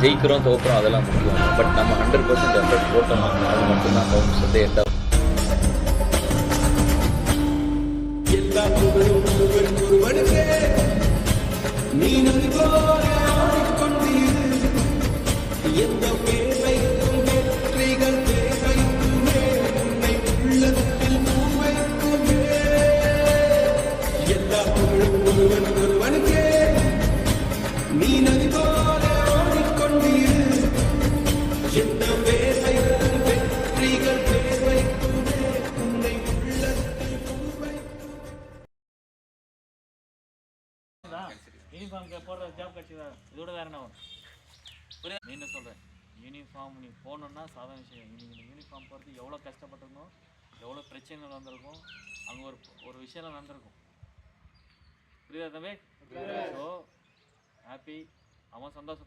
ஜெயிக்கிறோம் தோக்குறோம் அதெல்லாம் முக்கியம். பட் நம்ம 100% எஃபர்ட் போட்டோம்னா அது மட்டும்தான் கவுன்ஸ் வந்து எண்ட் ஆகும். யூனிஃபார்ம் போடுற ஜாப் கிடச்சிதா இதோட வேற என்ன புரியுது நீ என்ன சொல்கிறேன். யூனிஃபார்ம் நீ போகணுன்னா சாதாரண விஷயம். இன்னைக்கு யூனிஃபார்ம் போகிறது எவ்வளோ கஷ்டப்பட்டிருந்தோம், எவ்வளோ பிரச்சனைகள் வந்திருக்கும், அங்கே ஒரு விஷயம் நடந்திருக்கும். புரியுதா தம்பி? ஸோ ஹாப்பி, அவன் சந்தோஷம்.